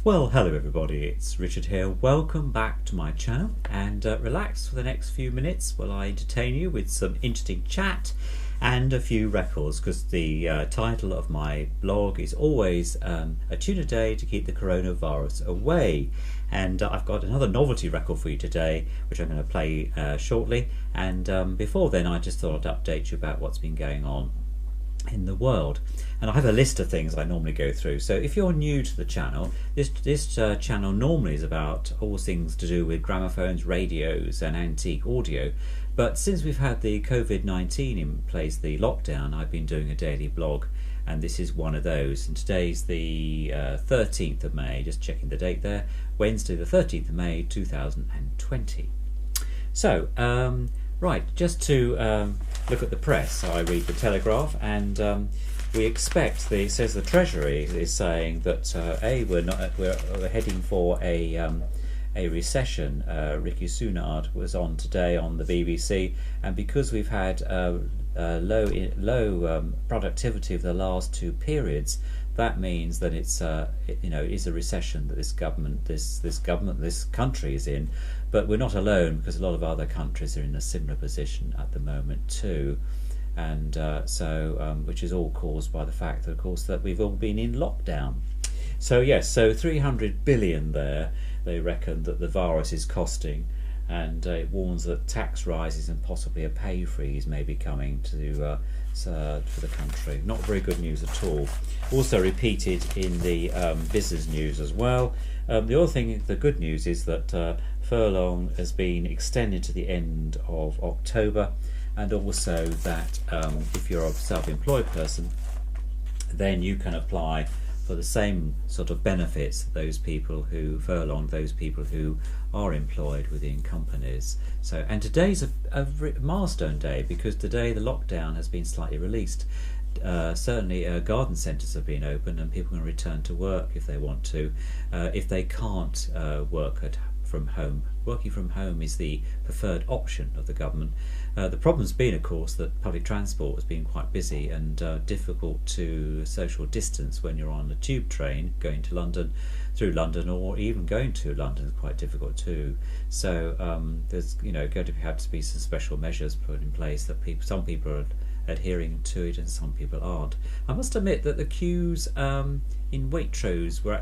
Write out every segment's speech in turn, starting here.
Well, hello everybody, it's Richard here. Welcome back to my channel and relax for the next few minutes while I entertain you with some interesting chat and a few records, because the title of my blog is always a tune a day to keep the coronavirus away. And I've got another novelty record for you today which I'm going to play shortly, and before then I just thought I'd update you about what's been going on in the world. And I have a list of things I normally go through. So if you're new to the channel, this channel normally is about all things to do with gramophones, radios and antique audio. But since we've had the COVID-19 in place, the lockdown, I've been doing a daily blog, and this is one of those. And today's the 13th of May, just checking the date there, Wednesday the 13th of May 2020. So right, just to look at the press, so I read the Telegraph, and we expect it says the Treasury is saying that we're heading for a recession. Rishi Sunak was on today on the BBC, and because we've had low productivity of the last two periods, that means that it's it is a recession that this country is in. But we're not alone, because a lot of other countries are in a similar position at the moment too, and which is all caused by the fact that, of course, that we've all been in lockdown. So yes, so 300 billion there they reckon that the virus is costing, and it warns that tax rises and possibly a pay freeze may be coming for the country. Not very good news at all. Also repeated in the business news as well. The other thing, the good news, is that furlough has been extended to the end of October, and also that if you're a self-employed person, then you can apply for the same sort of benefits that those people who furloughed, those people who are employed within companies. So, and today's a milestone day, because today the lockdown has been slightly released. Certainly garden centres have been opened, and people can return to work if they want to. If they can't work from home, working from home is the preferred option of the government. The problem's been, of course, that public transport has been quite busy and difficult to social distance when you're on a tube train going to London, through London, or even going to London is quite difficult too. So there's going to have to be some special measures put in place that some people are adhering to it and some people aren't. I must admit that the queues in Waitrose were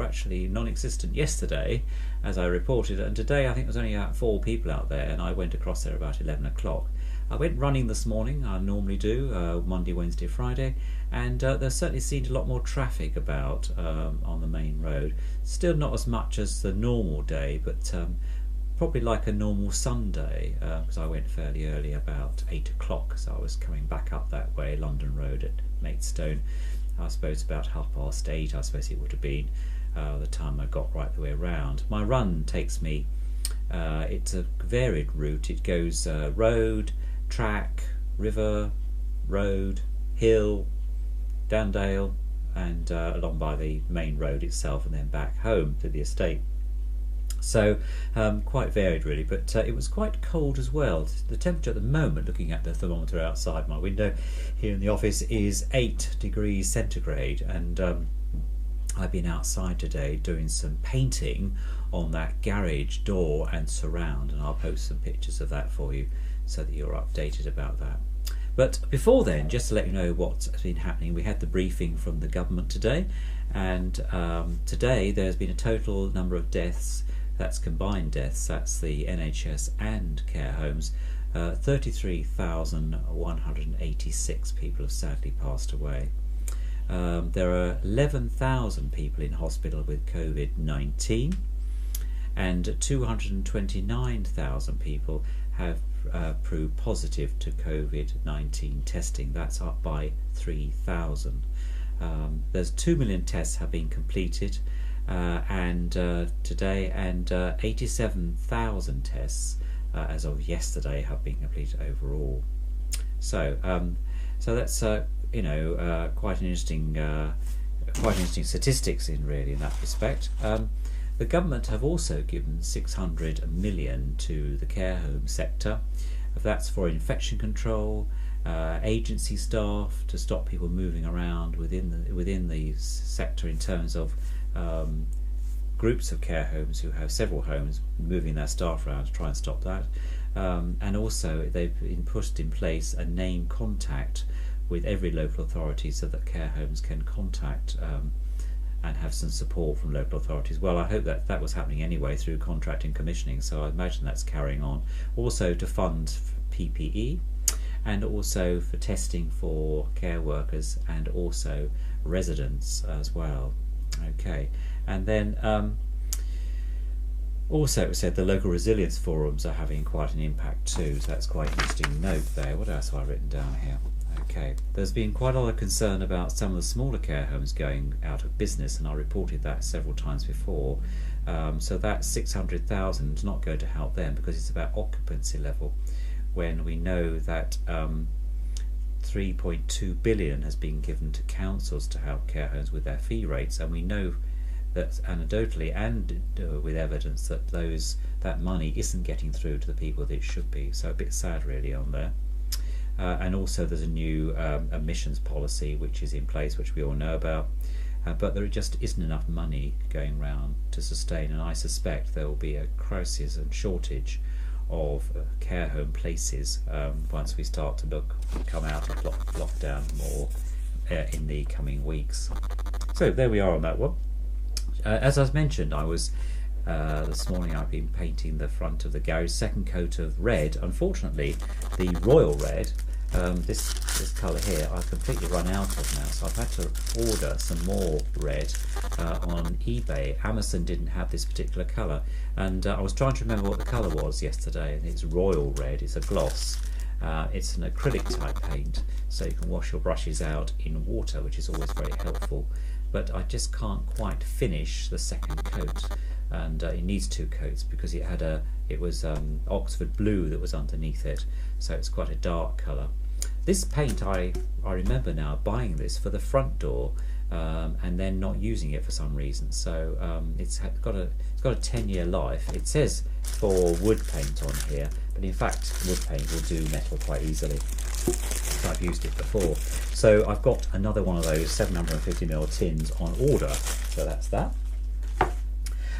actually non-existent yesterday, as I reported, and today I think there was only about 4 people out there, and I went across there about 11 o'clock. I went running this morning, I normally do, Monday, Wednesday, Friday, and there certainly seemed a lot more traffic about on the main road. Still not as much as the normal day, but probably like a normal Sunday, because I went fairly early, about 8 o'clock, so I was coming back up that way, London Road at Maidstone. I suppose about 8:30, I suppose it would have been the time I got right the way around. My run takes me, it's a varied route. It goes road, track, river, road, hill, down dale, and along by the main road itself, and then back home to the estate. So quite varied really, but it was quite cold as well. The temperature at the moment, looking at the thermometer outside my window here in the office, is 8 degrees centigrade, and I've been outside today doing some painting on that garage door and surround, and I'll post some pictures of that for you so that you're updated about that. But before then, just to let you know what's been happening, we had the briefing from the government today, and today there's been a total number of deaths, that's combined deaths, that's the NHS and care homes. 33,186 people have sadly passed away. There are 11,000 people in hospital with COVID-19, and 229,000 people have proved positive to COVID-19 testing. That's up by 3,000. There's 2 million tests have been completed today, and 87,000 tests as of yesterday have been completed overall. So that's quite an interesting statistics in that respect. The government have also given 600 million to the care home sector. That's for infection control, agency staff to stop people moving around within the sector in terms of groups of care homes who have several homes moving their staff around to try and stop that. And also they've put in place a name contact with every local authority so that care homes can contact and have some support from local authorities. Well, I hope that was happening anyway through contract and commissioning, so I imagine that's carrying on. Also to fund PPE, and also for testing for care workers and also residents as well. Okay, and then also it said the local resilience forums are having quite an impact too, so that's quite an interesting note there. What else have I written down here? Okay, there's been quite a lot of concern about some of the smaller care homes going out of business, and I reported that several times before. So that 600,000 is not going to help them because it's about occupancy level, when we know that 3.2 billion has been given to councils to help care homes with their fee rates, and we know that anecdotally and with evidence that that money isn't getting through to the people that it should be. So a bit sad really on there. And also there's a new emissions policy which is in place, which we all know about, but there just isn't enough money going round to sustain, and I suspect there will be a crisis and shortage of care home places once we start to come out of lockdown more in the coming weeks. So there we are on that one. As I mentioned, I was this morning I've been painting the front of the garage, second coat of red. Unfortunately, the royal red, this colour here, I've completely run out of now, so I've had to order some more red on eBay. Amazon didn't have this particular colour, and I was trying to remember what the colour was yesterday, and it's royal red. It's a gloss. It's an acrylic type paint, so you can wash your brushes out in water, which is always very helpful. But I just can't quite finish the second coat, and it needs two coats because it was Oxford blue that was underneath it, so it's quite a dark colour. This paint, I remember now buying this for the front door and then not using it for some reason. So it's got a 10-year life. It says for wood paint on here, but in fact wood paint will do metal quite easily. I've used it before. So I've got another one of those 750ml tins on order. So that's that.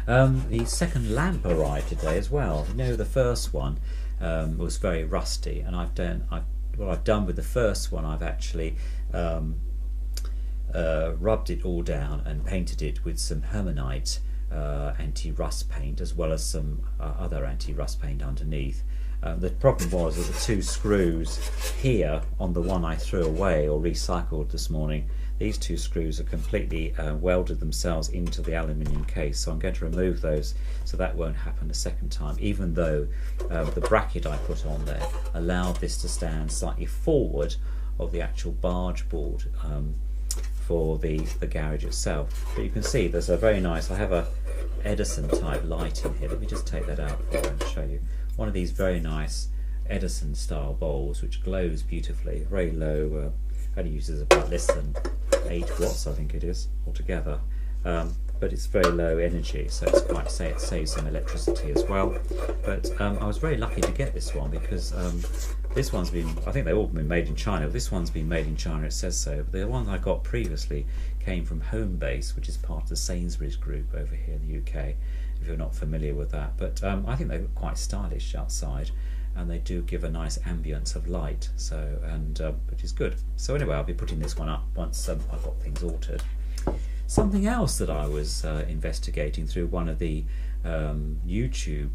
The second lamp arrived today as well. You know, the first one was very rusty, and what I've done with the first one, I've actually rubbed it all down and painted it with some Hermonite anti-rust paint, as well as some other anti-rust paint underneath. The problem was that the two screws here on the one I threw away or recycled this morning, these two screws are completely welded themselves into the aluminium case, so I'm going to remove those so that won't happen a second time, even though the bracket I put on there allowed this to stand slightly forward of the actual barge board for the garage itself. But you can see there's a very nice, I have a Edison type light in here. Let me just take that out for you and show you. One of these very nice Edison style bowls which glows beautifully, very low, only uses about less than 8 watts I think it is altogether, but it's very low energy, so it's quite it saves some electricity as well. But I was very lucky to get this one because this one's been, I think they've all been made in China. This one's been made in China, it says so, but the one I got previously came from Homebase, which is part of the Sainsbury's group over here in the UK, if you're not familiar with that. But I think they look quite stylish outside, and they do give a nice ambience of light, so which is good. So anyway, I'll be putting this one up once I've got things altered. Something else that I was investigating through one of the YouTube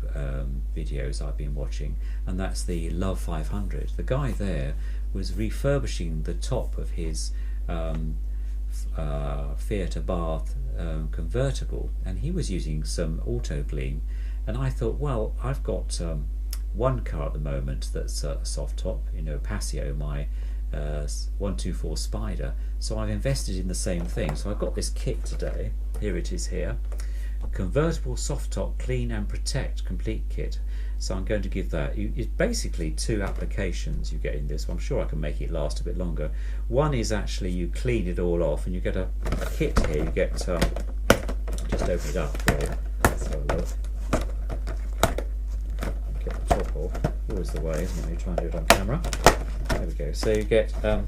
videos I've been watching, and that's the Love 500. The guy there was refurbishing the top of his Fiat Abarth convertible, and he was using some auto gleam, and I thought, well, I've got one car at the moment that's a soft top, you know, Passio, my 124 Spider, so I've invested in the same thing. So I've got this kit today, here it is here, convertible soft top clean and protect complete kit. So I'm going to give that, it's basically 2 applications you get in this. I'm sure I can make it last a bit longer. One is actually you clean it all off and you get a kit here. You get, just open it up for you. Let's have a look. Get the top off. Always the way, isn't it? You try and do it on camera. There we go. So you get a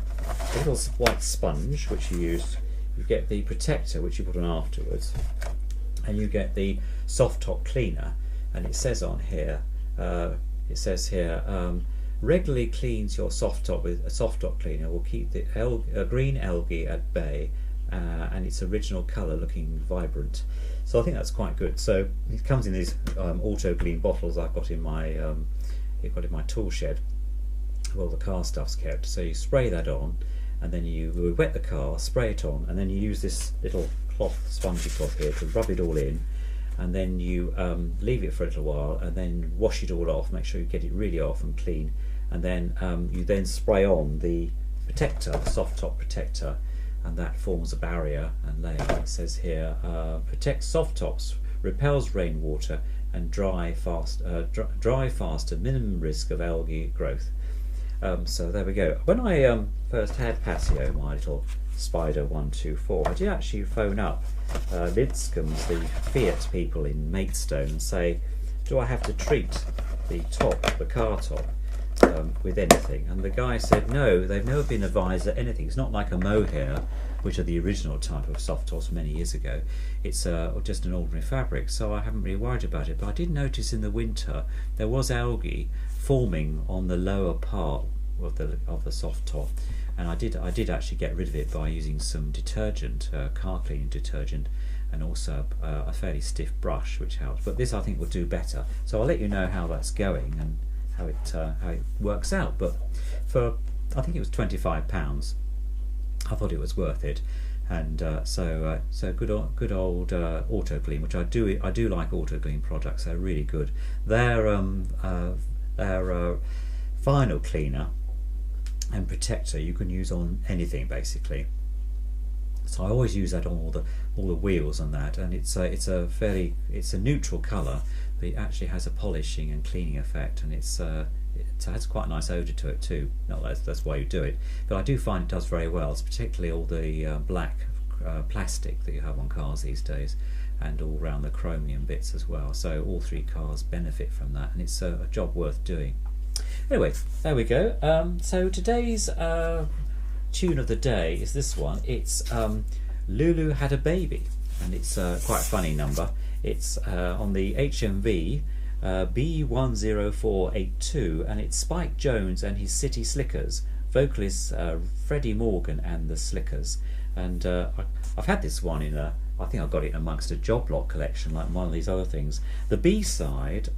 little white sponge which you use you get the protector, which you put on afterwards, and you get the soft top cleaner. And it says on here, regularly cleans your soft top with a soft top cleaner, will keep the green algae at bay, and its original colour looking vibrant. So I think that's quite good. So it comes in these auto clean bottles I've got in my tool shed where all the car stuff's kept. So you spray that on, and then you wet the car, spray it on, and then you use this little cloth, spongy cloth here, to rub it all in, and then you leave it for a little while, and then wash it all off. Make sure you get it really off and clean, and then you then spray on the protector, the soft top protector, and that forms a barrier and layer. It says here, protects soft tops, repels rainwater, and dry faster, minimum risk of algae growth. So there we go. When I first had Patio, my little Spider 124, I did actually phone up Lidscombe's, the Fiat people in Maidstone, and say, do I have to treat the top, the car top, with anything? And the guy said no, they've never been advised that anything. It's not like a mohair, which are the original type of soft tops many years ago. It's just an ordinary fabric, so I haven't really worried about it. But I did notice in the winter there was algae forming on the lower part of the soft top, and I did actually get rid of it by using some detergent, car cleaning detergent, and also a fairly stiff brush, which helps. But this I think will do better. So I'll let you know how that's going and how it works out. But for, I think it was £25, I thought it was worth it. And so good old Auto Clean, which I do like Auto Clean products. They're really good. Their final cleaner and protector you can use on anything basically. So I always use that on all the wheels and that, and it's a neutral colour, but it actually has a polishing and cleaning effect, and it has quite a nice odour to it too. No, that's why you do it, but I do find it does very well. It's particularly all the black plastic that you have on cars these days, and all around the chromium bits as well. So all three cars benefit from that, and it's a job worth doing. Anyway, there we go. So today's tune of the day is this one. It's Lulu Had a Baby, and it's quite a funny number. It's on the HMV B10482, and it's Spike Jones and his City Slickers, vocalists Freddie Morgan and the Slickers. And I've had this one in I think I got it amongst a job lot collection, like one of these other things. The B-side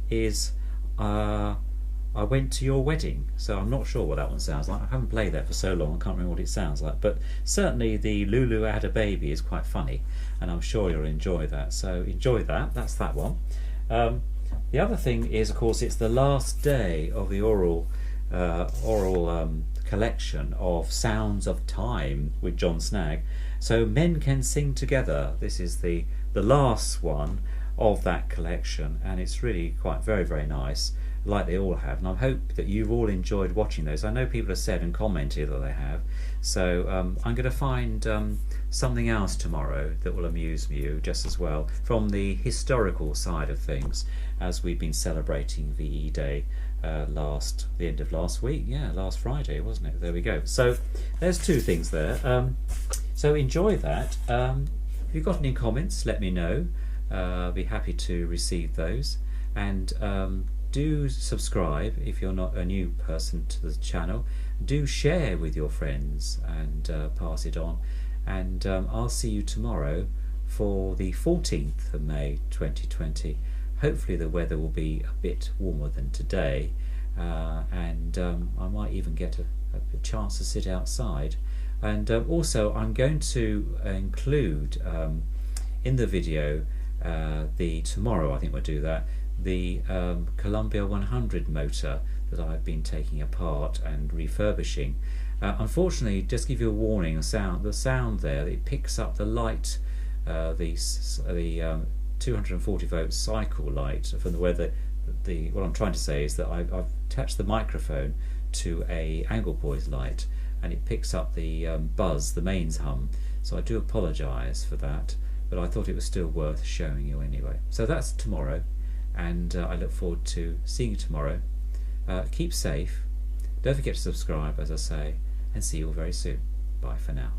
is I Went to Your Wedding, so I'm not sure what that one sounds like. I haven't played that for so long, I can't remember what it sounds like, but certainly the Lulu Had a Baby is quite funny, and I'm sure you'll enjoy that, so enjoy that. That's that one. The other thing is, of course, it's the last day of the oral collection of Sounds of Time with John Snagg. So Men Can Sing Together, this is the last one of that collection, and it's really quite very nice, like they all have, and I hope that you've all enjoyed watching those. I know people have said and commented that they have, so I'm going to find something else tomorrow that will amuse you just as well, from the historical side of things, as we've been celebrating VE Day the end of last week, last Friday, wasn't it? There we go. So there's two things there. So enjoy that. If you've got any comments, let me know. I'll be happy to receive those, and do subscribe if you're not a new person to the channel. Do share with your friends and pass it on, and I'll see you tomorrow for the 14th of May 2020. Hopefully the weather will be a bit warmer than today, and I might even get a chance to sit outside. And also I'm going to include in the video tomorrow, I think we'll do that, the Columbia 100 motor that I've been taking apart and refurbishing. Unfortunately, just give you a warning, the sound there, it picks up the light, the 240 volt cycle light from what I'm trying to say is that I've attached the microphone to a Anglepoise light, and it picks up the buzz, the mains hum. So I do apologise for that, but I thought it was still worth showing you anyway. So that's tomorrow, and I look forward to seeing you tomorrow. Keep safe, don't forget to subscribe, as I say, and see you all very soon. Bye for now.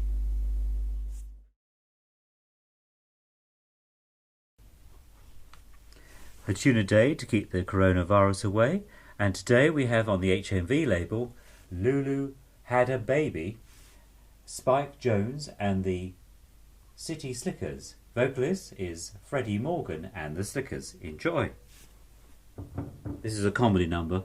a tuna day to keep the coronavirus away. And today we have on the HMV label, Lulu Had a Baby, Spike Jones and the City Slickers. Vocalist is Freddie Morgan and the Slickers. Enjoy. This is a comedy number.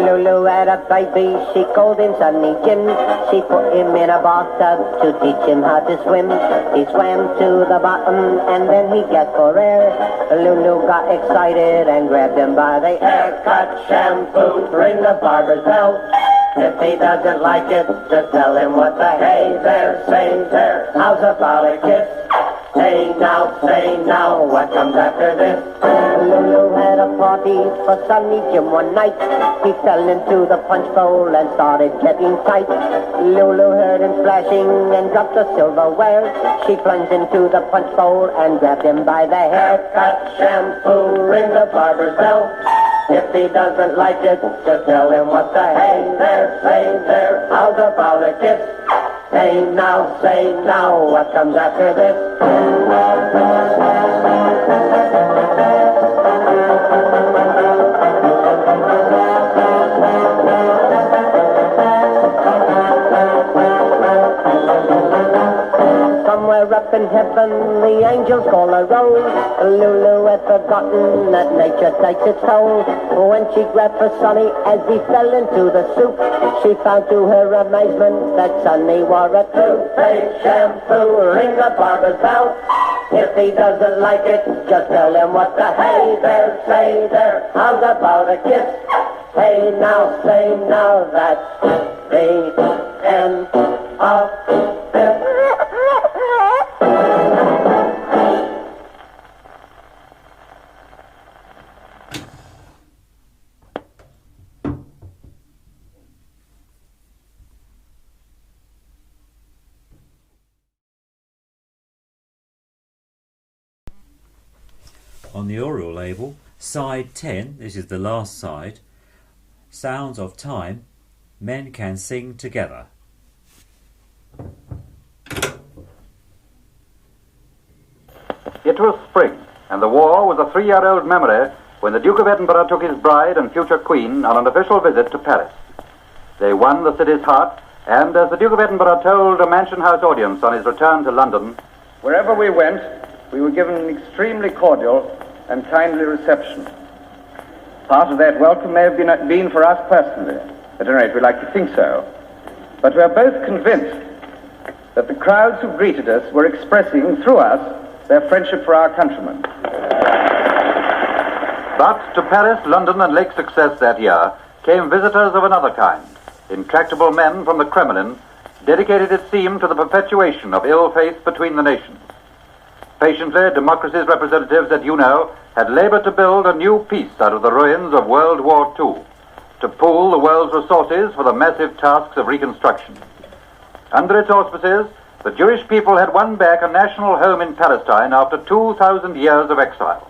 Lulu had a baby, she called him Sonny Jim. She put him in a bathtub to teach him how to swim. He swam to the bottom and then he gasped for air. Lulu got excited and grabbed him by the haircut, shampoo, ring the barber's bell. If he doesn't like it, just tell him what the hey there, say there. How's about a kiss? Say now, what comes after this? Lulu had a party for Sonny Jim one night. He fell into the punch bowl and started getting tight. Lulu heard him splashing and dropped the silverware. She plunged into the punch bowl and grabbed him by the haircut, shampoo, ring the barber's bell. If he doesn't like it, just tell him what the hey there, say there. How's about a kiss? Say now, what comes after this? Somewhere up in heaven, the angels call a roll. Lulu had forgotten that nature takes its toll. When she grabbed for Sonny as he fell into the soup, she found to her amazement that Sonny wore a toothpaste, shampoo, ring the barber's bell. If he doesn't like it, just tell him what the hey there, say there. How's about a kiss? Say now, that's the end of this. On the Oriole label, side 10, this is the last side, Sounds of Time, Men Can Sing Together. It was spring, and the war was a 3-year-old memory when the Duke of Edinburgh took his bride and future queen on an official visit to Paris. They won the city's heart, and as the Duke of Edinburgh told a Mansion House audience on his return to London, "Wherever we went, we were given an extremely cordial and kindly reception. Part of that welcome may have been for us personally. At any rate, we like to think so. But we are both convinced that the crowds who greeted us were expressing, through us, their friendship for our countrymen." But to Paris, London, and Lake Success that year came visitors of another kind. Intractable men from the Kremlin, dedicated, it seemed, to the perpetuation of ill faith between the nations. Patiently, democracy's representatives at UNO had labored to build a new peace out of the ruins of World War II, to pool the world's resources for the massive tasks of reconstruction. Under its auspices, the Jewish people had won back a national home in Palestine after 2,000 years of exile.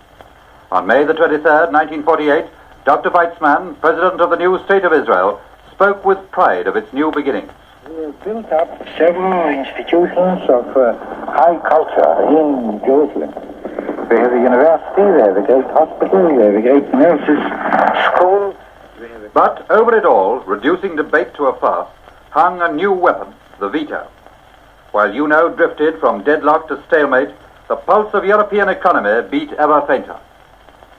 On May the 23rd, 1948, Dr. Weizmann, president of the new State of Israel, spoke with pride of its new beginnings. We have built up several institutions of high culture in Jerusalem. We have a university, we have a great hospital, we have a great nurses' school. But over it all, reducing debate to a farce, hung a new weapon, the veto. While UNO drifted from deadlock to stalemate, the pulse of European economy beat ever fainter.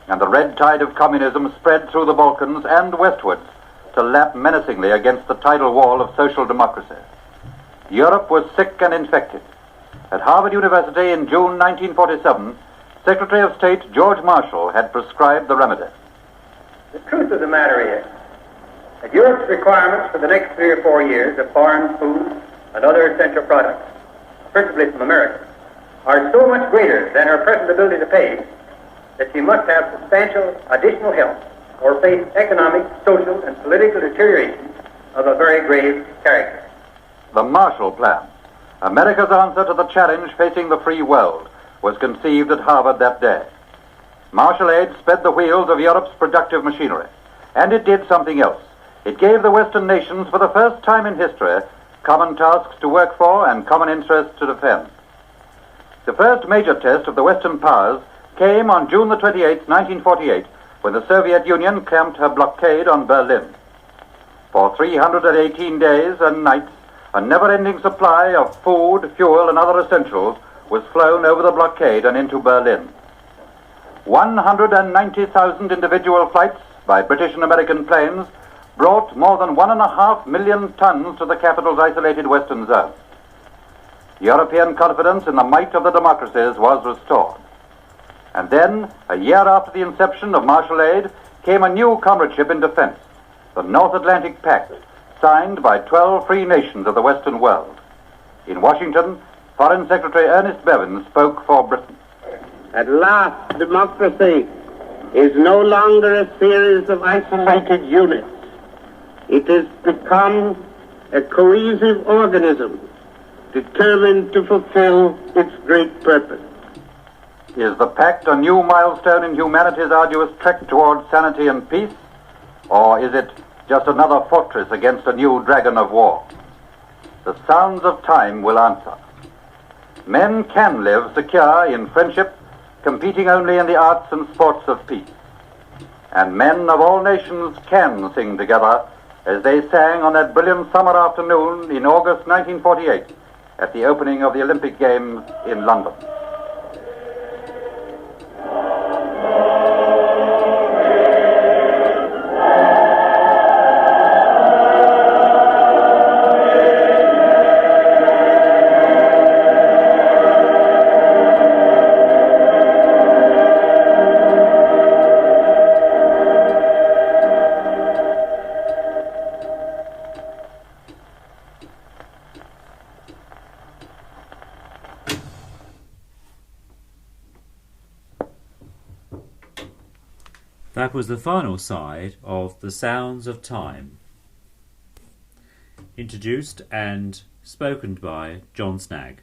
And the red tide of communism spread through the Balkans and westwards to lap menacingly against the tidal wall of social democracy. Europe was sick and infected. At Harvard University in June 1947, Secretary of State George Marshall had prescribed the remedy. The truth of the matter is that Europe's requirements for the next 3 or 4 years of foreign food and other essential products, principally from America, are so much greater than her present ability to pay that she must have substantial additional help or face economic, social, and political deterioration of a very grave character. The Marshall Plan, America's answer to the challenge facing the free world, was conceived at Harvard that day. Marshall aid sped the wheels of Europe's productive machinery. And it did something else. It gave the Western nations, for the first time in history, common tasks to work for and common interests to defend. The first major test of the Western powers came on June the 28th, 1948, when the Soviet Union clamped her blockade on Berlin. For 318 days and nights, a never-ending supply of food, fuel, and other essentials was flown over the blockade and into Berlin. 190,000 individual flights by British and American planes brought more than 1.5 million tons to the capital's isolated western zone. European confidence in the might of the democracies was restored. And then, a year after the inception of Marshall Aid, came a new comradeship in defense, the North Atlantic Pact, signed by 12 free nations of the Western world. In Washington, Foreign Secretary Ernest Bevins spoke for Britain. At last, democracy is no longer a series of isolated units. It has become a cohesive organism determined to fulfill its great purpose. Is the pact a new milestone in humanity's arduous trek towards sanity and peace? Or is it just another fortress against a new dragon of war? The sounds of time will answer. Men can live secure in friendship, competing only in the arts and sports of peace. And men of all nations can sing together as they sang on that brilliant summer afternoon in August 1948 at the opening of the Olympic Games in London. That was the final side of The Sounds of Time, introduced and spoken by John Snagg.